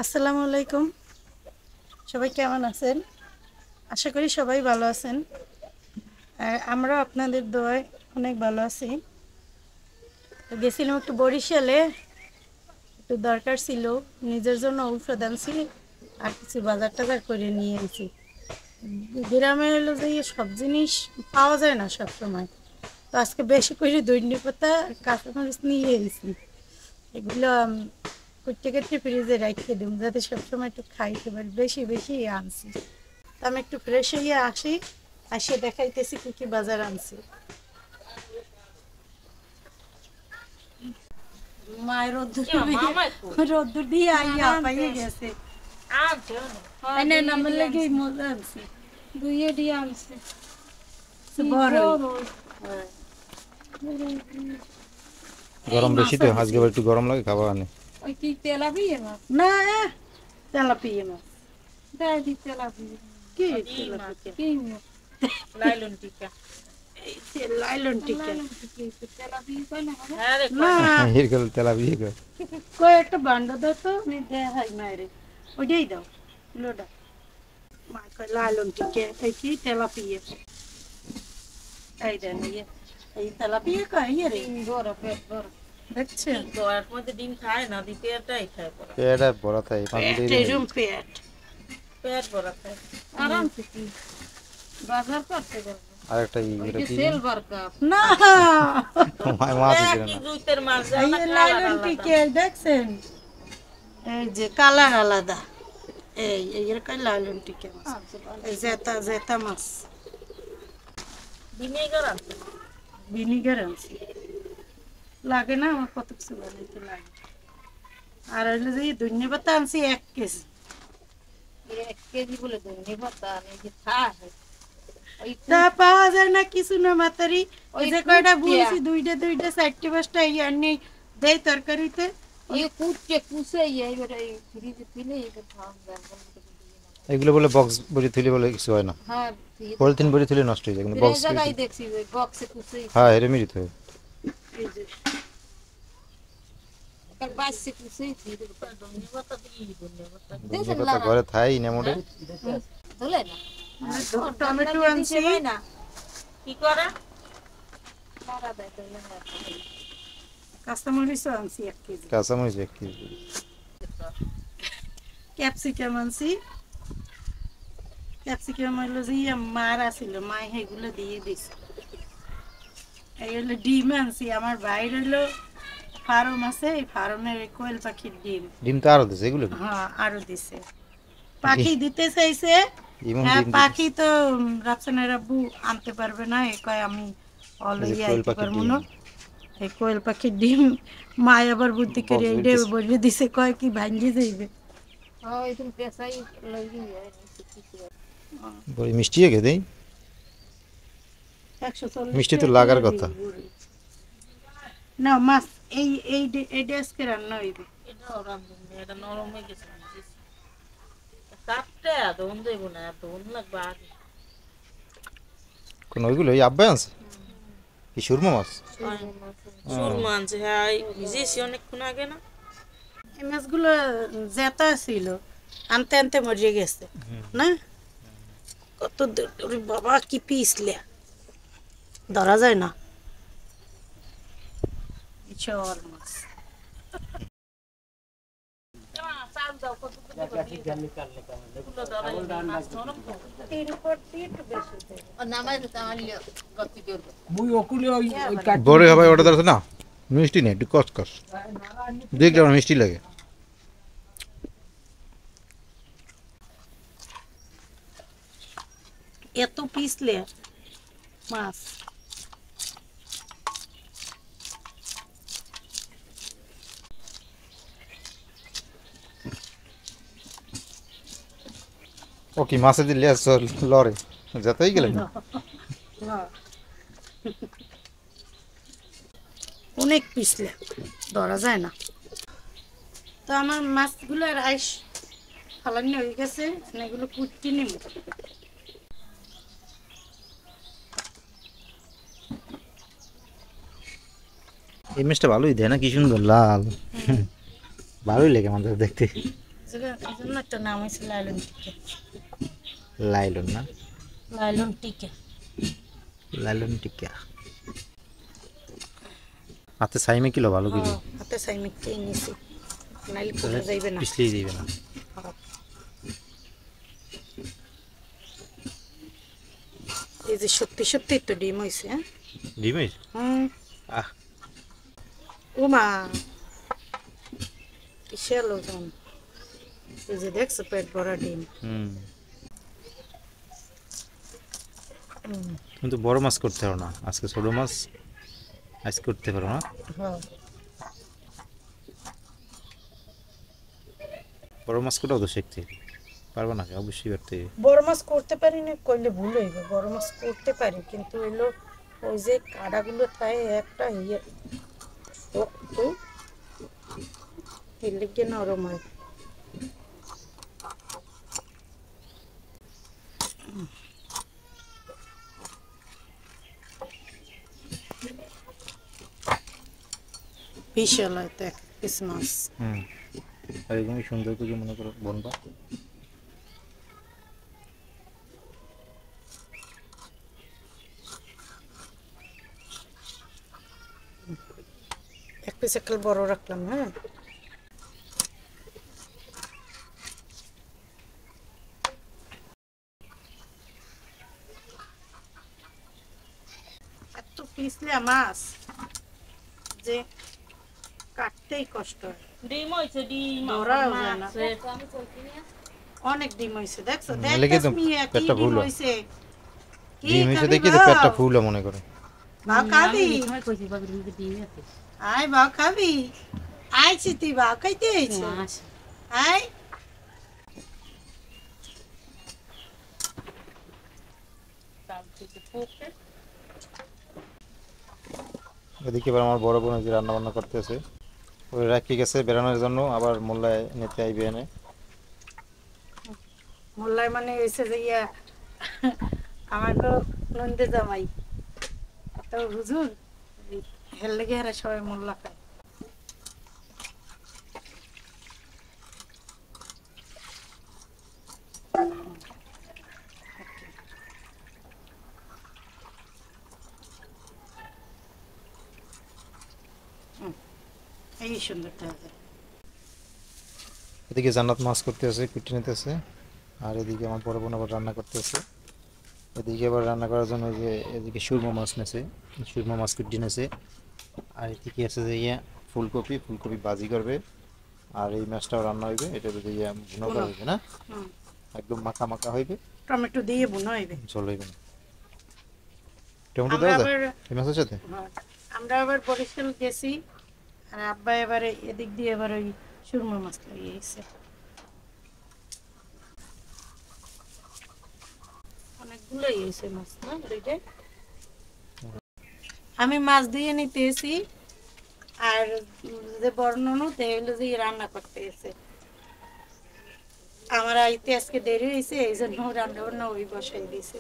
আসসালামু আলাইকুম, সবাই কেমন আছেন? আশা করি সবাই ভালো আছেন। আর আমরা আপনাদের দোয়ায় অনেক ভালো আছি। গেছিলাম একটু বরিশালে, একটু দরকার ছিল, নিজের জন্য ঔষধ আনছি আর কিছু বাজার টাজার করে নিয়ে এসেছি। গ্রামে হলো যে সব জিনিস পাওয়া যায় না সব সময়, তো আজকে বেশি করে ধনিয়া পাতা কাঁচামরিচ নিয়ে এসেছি। এগুলো কুটে কেটে ফ্রিজে রেখে দেব যাতে সবসময় একটু খাইতে পারি, বেশি বেশি আনছি। তো আমি একটু ফ্রেশ হয়ে আসি, আসে দেখাইতেছি কি কি বাজার আনছি। মায়ের রোদ্দুর দিয়ে আইয়া পাইয়ে গেছে। আমার লাগে মজা আনছি, দুইয়ে দিয়ে আনছে বড়। গরম বেশি তো আজকে একটু গরম লাগে খাবার আনে। ওই কি তেলাপিয়া মাছ না, তেলাপিয়া মাছ দেয় দি তেলাপিয়া কি তেলাপিয়া কি লাইলন টিকা, এই যে লাইলন টিকা তেলাপিয়া কই না না এর গেল তেলাপিয়া কই কই একটা বান্ডা দাও তো আমি দেখাই মায়েরে, ওইটাই দাও লোডা মা কই লাইলন টিকা এই কি তেলাপিয়া এই দেন এই তেলাপিয়া কই রে বড় পেট বড় দেখছেন তো এর মধ্যে ডিম খায় না, দি পেটটাই খায় বড় পেটে বড় থাকে পেট পেট পেট বড় খায় আরাম से কি বাজার করতে গেল আরেকটা এটা কি সিলভার কাপ না মাছ মাছ দিল না কি দুইটার মাছ জানা লাইলন টিকে দেখছেন এই যে কালার আলাদা, এই এর কই লাইলন টিকে মাছ এই জেতা জেতা মাছ ভিনিগার আনছি লাগে না আমার কত কিছু বানাইতে লাগে। আর হইলো যে ধনিয়া পাতা আনছি 1 কেজি, 1 কেজি বলে ধনিয়া পাতা এই যে থাকে তা পাওয়া যায় না কিছু না মাতারি, ওই যে কয়টা বুঝছি দুইটা দুইটা 4টে 5টা ইয়ানি দেই তরকারিতে এই কুটে কুসে এইবারে ফ্রিজে ফেলে এটা খাওয়া যায়। এগুলো বলে বক্স ভরে থুলে বলে কিছু হয় না। হ্যাঁ পলিথিন ভরে থুলে নষ্ট হয়ে যায়, কিন্তু বক্স জায়গায় দেখছি ওই বক্সে কুসে হ্যাঁ এর মিরিত হয়। এই যে কাল বাইসে কুসে ধীরে ধনিয়া পাতা দিই ধনিয়া পাতা ধনিয়া পাতা ঘরে থাই না মোটে ধলে না টমেটো আনছি না কি করে মারা দেয় ধলে না কাঁচামরিচ আনছি 1 কেজি, কাঁচামরিচ 1 কেজি, ক্যাপসিকাম আনছি, ক্যাপসিকাম হলো যে মারা ছিল মা এগুলো দিয়ে দিছে। এই হলো ডিম আনছি, আমার বাইরে হলো ফার্ম আছে, এই ফার্মের কোয়েল পাখির ডিম। ডিম তো আরো দিছে এগুলো? হ্যাঁ আরো দিছে, পাখি দিতে চাইছে। হ্যাঁ পাখি তো রাফসানের আব্বু আনতে পারবে না, এই কয় আমি অলরেডি আইতে পারবো না। এই কোয়েল পাখির ডিম মা আবার বুদ্ধি করে এইটা বলে দিছে, কয় কি ভাঙ্গি যাইবে। বড় মিষ্টি হয়ে দেই, মিষ্টি তো লাগার কথা না। মাছ এই এই এই ডেস্কে রান্না হইবে, এটা রান্না এটা নরম হয়ে গেছে কাটতে দোন দেব না, দোন লাগবে আগে। কোন ওইগুলো এই আব্বা আছে কি সুরমা মাছ? সুরমা আনছে, হ্যাঁ ভিজেছি অনেকক্ষণ আগে না। এই মাছগুলো জেতা ছিল, আনতে আনতে মরে গেছে না। কত বাবা কি পিছলে ধরা যায় না চল মাছ। বড় ভাই অর্ডার আছে না, মিষ্টি নেই, একটু কসকস দেখলে আমার মিষ্টি লাগে। এত পিছলে মাছ ও কি মাছে দিলে লরে যেতেই গেলেন অনেক পিছলে ধরা যায় না। তো আমার মাছগুলো রাইস ফালানি হয়ে গেছে, এগুলো কুটটি নিব। এই মাছটা ভালোই দেয় না, কি সুন্দর লাল। ভালোই লাগে আমাদের দেখতে। এই জন্য একটা নাম হয়েছে লাইলন টিকা। লাইলন না, লাইলন টিকা। লাইলন টিকা। হাতে সাইমে কিলো ভালো করে হাতে সাইমিক চেয়ে নিছি, নাইলে কোটা যাইবে না। পিছলেই যাইবে না। এই যে সত্যি সত্যি তো ডিম হয়েছে। হ্যাঁ ডিম হয়েছে? আহ ও মা বিশাল ওজন। এই যে দেখছো পেট ভরা ডিম। কিন্তু বড় মাছ করতে পারো না আজকে, ছোট মাছ আজ করতে পারো না। হ্যাঁ বড় মাছ কোটাও তো শিখতে পারবো না, অবশ্যই পারতে হবে। বড় মাছ করতে পারি না কইলে ভুল হইবে। বড় মাছ করতে পারি কিন্তু হইলো ওই যে কাঁটাগুলো তাই একটা ইয়ে শক্ত, এর লেগে নরম হয়। বিশাল হয়তো এক পিস মাছ। আর এরকমই সুন্দর করে মনে করো বনবা। এক পিস একটা বড় রাখলাম। হ্যাঁ এত পিছলে মাছ যে কাটতেই কষ্ট হয়। ডিম হইছে, ডিম ধরাও যায় না। আছে। অনেক ডিম হইছে দেখছো, লেগে তো দেখতেছ মিয়া কি পেটটা ডিম ফুল হইছে। কি ডিম হয়েছে খাবি দেখি তো বাও? পেটটা ফুল মনে করে। বাও খাবি? আমি কইছি বাবির মধ্যে ডিম আছে। আয় বাও খাবি? আইছি তুই বাও খাইতে আইছি। মাছ আয় তার থেকে পোকে এদিকে এবার আমার বড় বোন যে রান্না বান্না করতেছে, ওই রাখি গেছে বেড়ানোর জন্য, আবার মোল্লায় নিতে আইবে এনে। মোল্লাই মানে হইছে যে ইয়া আমাকে নন্দে জামাই তো হুজুর হেল লেগে হেরা সবাই মোল্লা খায়। এই সুন্দরটা আছে। এদিকে জান্নাত মাছ করতেছে, কুটি নিতেছে, আর এদিকে আমার বড় বোন আবার রান্না করতেছে। এদিকে আবার রান্না করার জন্য যে এদিকে সুরমা মাছ নেছে, সুরমা মাছ কুটি নেছে। আর এদিকে আছে যে ইয়া ফুলকপি, ফুলকপি ভাজি করবে। আর এই মাছটাও রান্না হইবে, এটা যদি ইয়া ভুনা করা হইবে না, হুম, একদম মাখা মাখা হইবে, টমেটো দিয়ে বোনা হইবে। ঝোল হইবে না। টমেটো আমরা দেওয়া যায় আবার এই মাছের সাথে? হ্যাঁ, আমরা আবার বরিশাল গেছি আর আব্বা এবারে এদিক দিয়ে এবার ওই সুরমা মাছ লাগিয়েছে। অনেকগুলোই হয়েছে মাছ না দুইটা। আমি মাছ দিয়ে নিতে এসি আর যে বর্ণনু তে হইলো যে রান্না করতে এসে আমার আইতে আজকে দেরি হয়েছে, এই জন্য রান্না বান্না ওই বসাই দিয়েছে।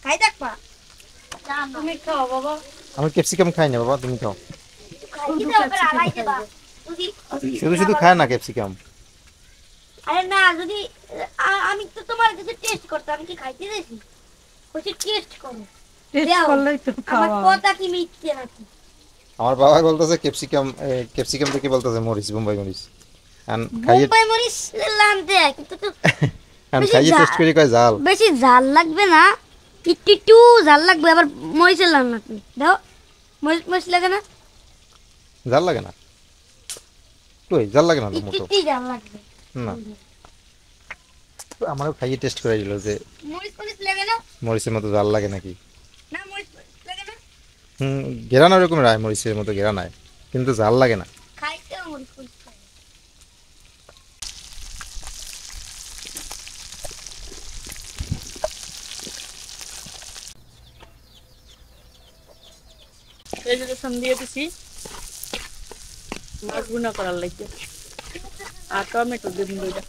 খাই দেখবা তুমি খাও বাবা। আমি ক্যাপসিকাম খাই না বাবা, তুমি খাও। খাইতে হবে আড়াই দেবা যদি শুধু শুধু খায় না ক্যাপসিকাম। আরে না যদি আমি তো তোমার কাছে টেস্ট করতে, আমি কি খাইতে দিয়েছি বলছি টেস্ট করো টেস্ট দাও। করলেই তো আমার খাওয়া। কথা কি মিথ্যে নাকি? আমার বাবা বলতেছে ক্যাপসিকাম, ক্যাপসিকাম থেকে বলতেছে মরিচ, বোম্বাই মরিচ। আন খাইয়ে বোম্বাই মরিচ লানতে কিন্তু তো আন বেশি খাইয়ে টেস্ট করে কয় জাল। বেশি ঝাল লাগবে না, একটু একটু ঝাল লাগবে। আবার মরিচের লান না তুমি দাও, মরিচ মরিচ লাগে না, জাল লাগে না? কই জাল লাগে না তো একটু মোটো। একটু ঝাল লাগবে। না, আমারও খাইয়ে টেস্ট করে দিল যে মরিচ মরিচ লাগে না, মরিচের মতো জাল লাগে নাকি। না মরিচ লাগে না, ঘেরান ওরকম রায়, মরিচের মতো ঘেরান হয়, কিন্তু জাল লাগে না। খাইতে মরিচ মরিচ লাগে। এই যে রসুন দিয়ে দিছি মাছ ভুনা করার লাগবে আর টমেটো দিন দুইটা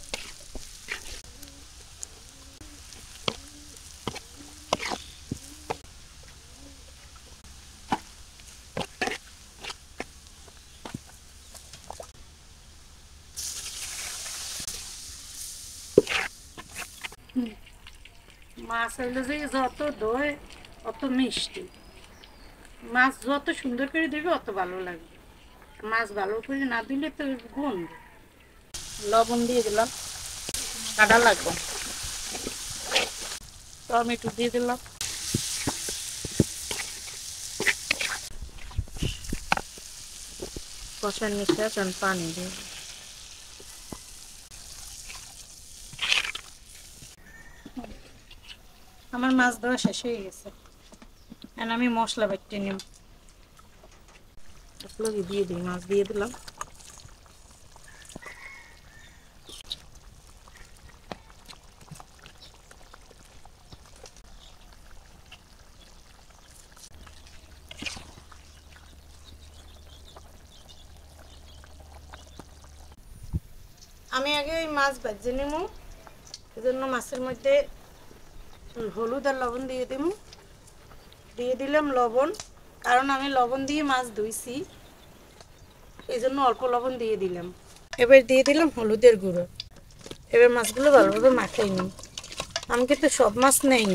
মাছ হইলো যে যত দই অত মিষ্টি, মাছ যত সুন্দর করে দিবে অত ভালো লাগবে, মাছ ভালো করে না দিলে তো গন্ধ। লবণ দিয়ে দিলাম, কাটা লাগবে, টমেটো দিয়ে দিলাম, কষার নিচে এখন পানি দিয়ে দিলাম। আমার মাছ দেওয়া শেষ হয়ে গেছে, এখন আমি মশলা বেটে নিব। আপনাকে দিয়ে দিই, মাছ দিয়ে দিলাম, আমি আগে ওই মাছ ভেজে নিব, এজন্য মাছের মধ্যে হলুদ আর লবণ দিয়ে দিব। দিয়ে দিলাম লবণ, কারণ আমি লবণ দিয়ে মাছ ধুইছি, এই জন্য অল্প লবণ দিয়ে দিলাম। এবার দিয়ে দিলাম হলুদের গুঁড়ো। এবার মাছগুলো ভালোভাবে মাখিয়ে নিই। আমি কিন্তু সব মাছ নেই,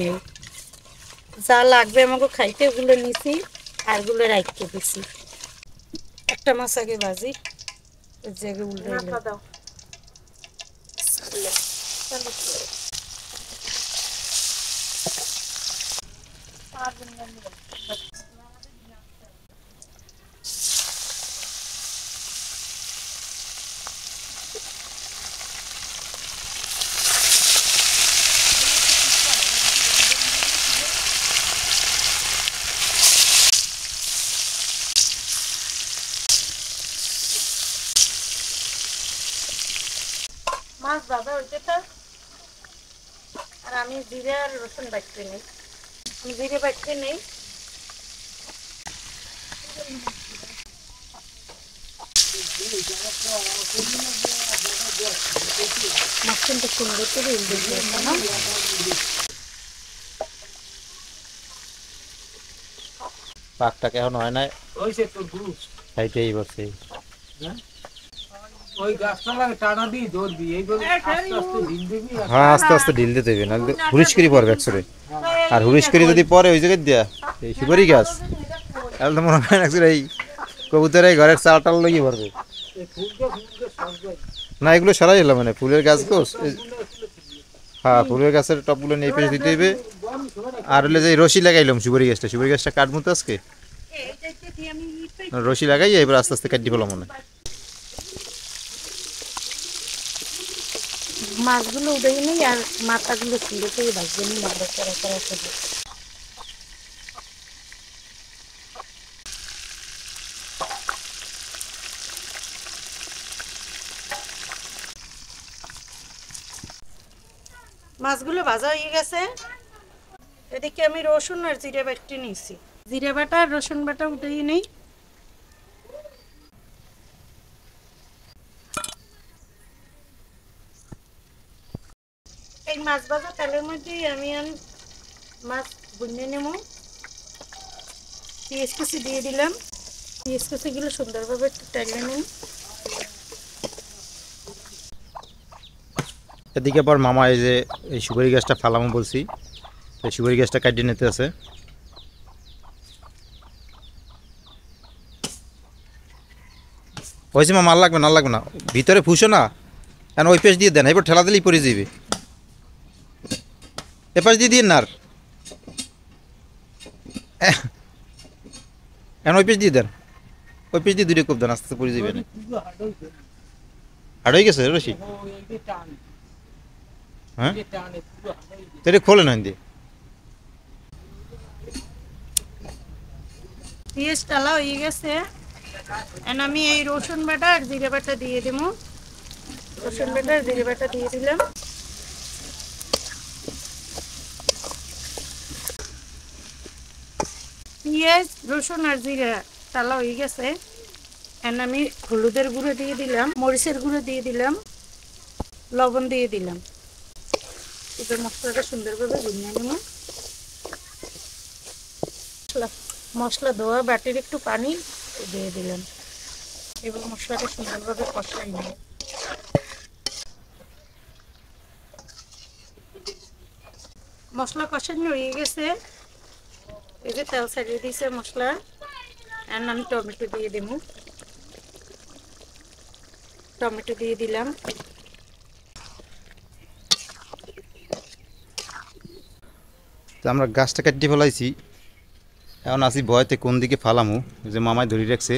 যা লাগবে আমাকে খাইতে ওগুলো নিছি, আর গুলো রাখতে দিছি। একটা মাছ আগে ভাজি, ওই জায়গায় উল্টে দাও। মাছ ভাজা হইতে থাক, আর আমি জিরে আর রসুন বাটতে নেই। আমি জিরে বাটতে নেই। মাছটা সুন্দর করে উল্টে দিলাম না। পাকটাকে এখন হয় নাই, ওইসে তোর গুরু খাইতেই বসে। ওই গাছটা লাগে টানা দিয়ে ধরবি এইভাবে আস্তে আস্তে ঢিল দিবি আর হ্যাঁ আস্তে আস্তে ঢিল দিতে হবে, নাহলে হুরিশ করে পড়বে একসরে। আর হুরিশ করে যদি পরে ওই জায়গায় দিয়া এই সুপারি গাছ, তাহলে তো মনে হয় একসরে এই কবুতরে ঘরের চাল টাল লাগিয়ে পড়বে। এই ফুলটা সব না এগুলো সরাই এলাম, মানে ফুলের গাছ তো, হ্যাঁ ফুলের গাছের টপগুলো নিয়ে পেয়ে দিতে হইবে। আর হলে যে রশি লাগাইলাম সুপারি গাছটা কাটবো তো আজকে, রশি লাগাই এবার আস্তে আস্তে কাটি ফেলাম মনে হয়। মাছগুলো উঠে নিই আর মাথাগুলো সুন্দর করে ভাজতে নিই। মাছগুলো ভাজা হয়ে গেছে, এদিকে আমি রসুন আর জিরে বাটা নিয়েছি। জিরে বাটা আর রসুন বাটা উঠিয়ে নেই। এই মাছ ভাজা তেলের মধ্যে আমি মাছ ভুনে নেব। পেঁয়াজ কুচি দিয়ে দিলাম, পেঁয়াজ কুচিগুলো সুন্দরভাবে একটু তেলে নিন। এদিকে পর মামা এই যে এই সুপারি গাছটা ফালামো বলছি, এই সুপারি গাছটা কাটিয়ে নিতে আছে। হয়েছে মামা, আর লাগবে না, আর লাগবে না, ভিতরে ফুসো না, কেন ওই পেশ দিয়ে দেন, এবার ঠেলা দিলেই পরে যাবে, এ পাশ দিয়ে দিন না, আর কেন ওই পেশ দিয়ে দেন, ওই পেশ দিয়ে দুটো কোপ দেন, আস্তে আস্তে পরে যাবে না। হাট হয়ে গেছে রশি, হ্যাঁ তো এটা খোলে না দিয়ে। পেঁয়াজ টালা হয়ে গেছে, আমি এই রসুন বাটা আর জিরে বাটা দিয়ে দেবো। রসুন বাটা আর জিরে বাটা দিয়ে দিলাম। পেঁয়াজ রসুন আর জিরা তালা হয়ে গেছে। এখন আমি হলুদের গুঁড়ো দিয়ে দিলাম, মরিচের গুঁড়ো দিয়ে দিলাম, লবণ দিয়ে দিলাম। এবার মশলাটা সুন্দরভাবে ভুনিয়ে নেব। মশলা ধোয়া বাটির একটু পানি দিয়ে দিলাম। এবার মশলাটা সুন্দরভাবে কষাই নেব। মশলা কষানো হয়ে গেছে, এই যে তেল ছাড়িয়ে দিয়েছে মশলা। এখন আমি টমেটো দিয়ে দেব, টমেটো দিয়ে দিলাম। তো আমরা গাছটা কাটিয়ে ফেলাইছি, এখন আসি ভয়তে কোন দিকে ফালামু। ওই যে মামায় ধরে রাখছে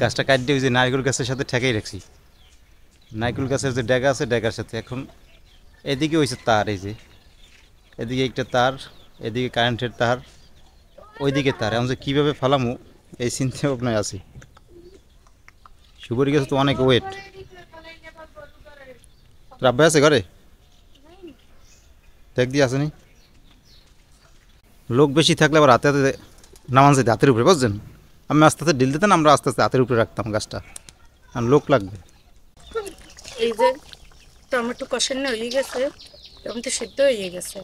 গাছটা কাটিয়ে, ওই যে নারকেল গাছের সাথে ঠেকাই রাখছি। নারকেল গাছের যে ডেগা আছে ডেগার সাথে। এখন এদিকে হয়েছে তার, এই যে এদিকে একটা তার, এদিকে কারেন্টের তার, ওইদিকে তার। এখন যে কীভাবে ফালামু এই চিন্তা ভাবনায় আছি। সুপারি গাছ তো অনেক ওয়েট। রাব্বাই আছে ঘরে? দেখ দিয়ে আসেনি। লোক বেশি থাকলে আবার হাতে হাতে নামান যেতে, হাতের উপরে, বুঝছেন? আমি আস্তে আস্তে ঢিল দিতেন, আমরা আস্তে আস্তে হাতের উপরে রাখতাম গাছটা। আর লোক লাগবে। এই যে টমেটো কষানো হয়ে গেছে, টমেটো সিদ্ধ হয়ে গেছে।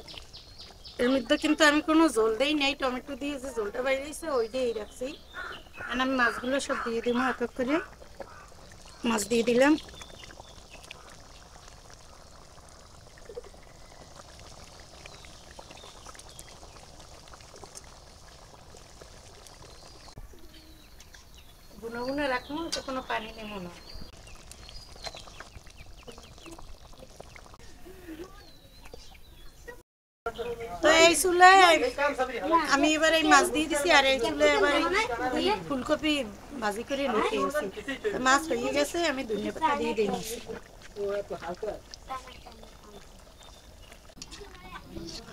এর মধ্যে কিন্তু আমি কোনো জল দেই নাই, টমেটো দিয়ে যে জলটা বাইরেছে ওই দিয়েই রাখছি। আর আমি মাছগুলো সব দিয়ে দিব, এক এক করে মাছ দিয়ে দিলাম। বুনো বুনো রাখবো, তো কোনো পানি নেব না। তো এই চুলায় আমি এবার এই মাছ দিয়ে দিছি, আর এই চুলায় এবার এই ফুলকপি ভাজি করে লুকিয়েছি। মাছ হয়ে গেছে, আমি ধনিয়া পাতা দিয়ে দিয়েছি।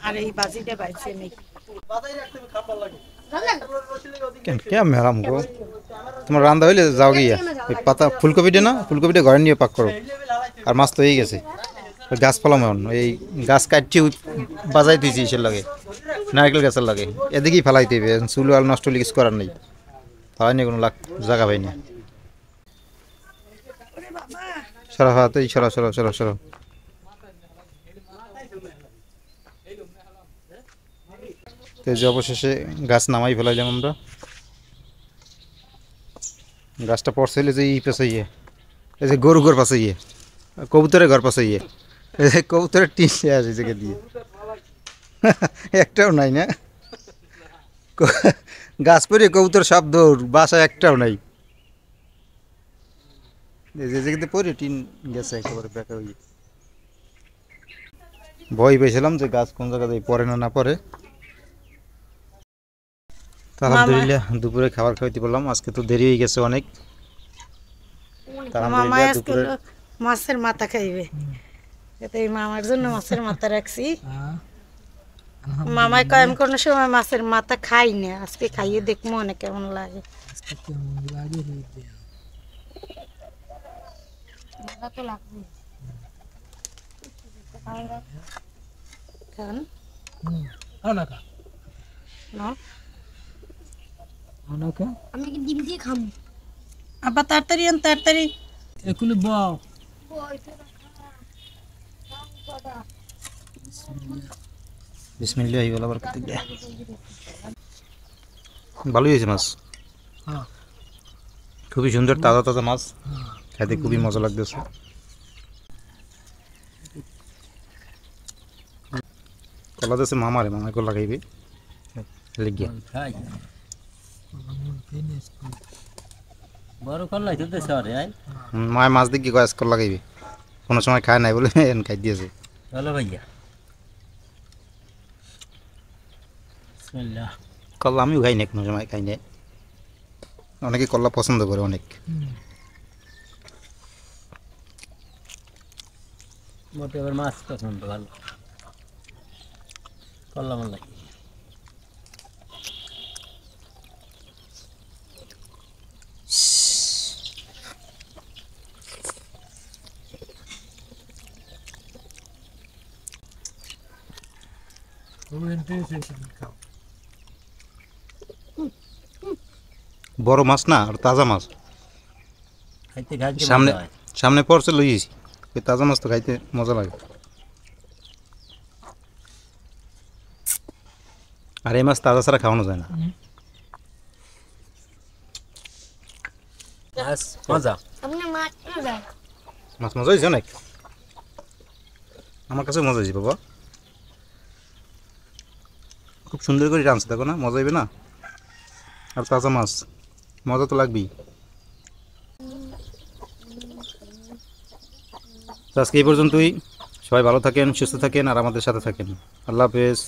আর এই ভাজিটা বাইছে নেই। কেন কে ম্যাডাম গো, তোমার রান্না হইলে যাও গিয়া ওই পাতা ফুলকপিটা না, ফুলকপিটা ঘরে নিয়ে পাক করো। আর মাছ তো হয়ে গেছে। ওই গাছ পালাম এখন, এই গাছ কাটছি বাজাই দিয়েছি ইসের লাগে, নারকেল গাছের লাগে। এদিকেই ফেলাইতে হবে, চুলো আল নষ্ট হলে কিছু করার নেই। ফেলাই নিয়ে কোনো জায়গা পাই না। সরা হাত, এই সরা সরা সরা সরা। তো যে অবশেষে গাছ নামাই ফেলাইলাম আমরা। গাছটা পড়ছিল যে ই পাশাইয়ে, এই যে গরু ঘর পাশাইয়ে, কবুতরের ঘর পাশাইয়ে, এই যে কবুতরের টিন আসে জায়গা দিয়ে। একটাও নাই না, গাছ পরে কবুতর সব দৌড়, বাসা একটাও নাই। এই যে জায়গাতে পরে টিন গেছে একেবারে বেঁকা হয়ে। ভয় পেয়েছিলাম যে গাছ কোন জায়গাতে পড়ে না না পড়ে। তো আলহামদুলিল্লাহ দুপুরে খাবার খাইতে বললাম। আজকে তো দেরি হয়ে গেছে অনেক। মামা আজকে মাছের মাথা খাইবে, এই মামার জন্য মাছের মাথা রাখছি। মামাই কয় আমি কোনো সময় মাছের মাথা খাই না, আজকে খাইয়ে দেখবো অনেক কেমন লাগে। খান আমি কি ডিম দিয়ে খাবো? আবার তাড়াতাড়ি আন, তাড়াতাড়ি। একুলি বাও বিসমিল্লাহ ওয়ালা বারাকাতুল্লাহ। ভালোই হয়েছে মাছ, খুবই সুন্দর তাজা তাজা মাছ, খেতে খুবই মজা লাগতেছে। কলা দিয়েছে মামারে, মামায় কলা খাইবে লেগিয়া। বড় করলাই তো দেশে আরে আই মায় মাছ দিয়ে কি গাছ কলা খাইবে, কোনো সময় খায় নাই বলে খাই দিয়েছে। চলো ভাইয়া বিসমিল্লাহ। কলা আমিও খাই না, কোনো সময় খাই না। অনেকে কলা পছন্দ করে অনেক। মোটে এবার মাছ পছন্দ ভালো, করলাম লাগে। বড় মাছ না, আর তাজা মাছ। খাইতে খাইতে সামনে মজা হয়। সামনে পড়ছে লইয়েছি, ওই তাজা মাছ তো খাইতে মজা লাগে। আর এই মাছ তাজা ছাড়া খাওয়ানো যায় না। মাছ মজা। আপনি মাছ যায় মাছ মজা হয়েছে অনেক, আমার কাছে মজা হয়েছে বাবা। খুব সুন্দর করে রাঁধছে, দেখো না, মজা হইবে না? আর তাজা মাছ, মজা তো লাগবেই। তো আজকে এই পর্যন্তই। সবাই ভালো থাকেন, সুস্থ থাকেন, আর আমাদের সাথে থাকেন। আল্লাহ হাফেজ।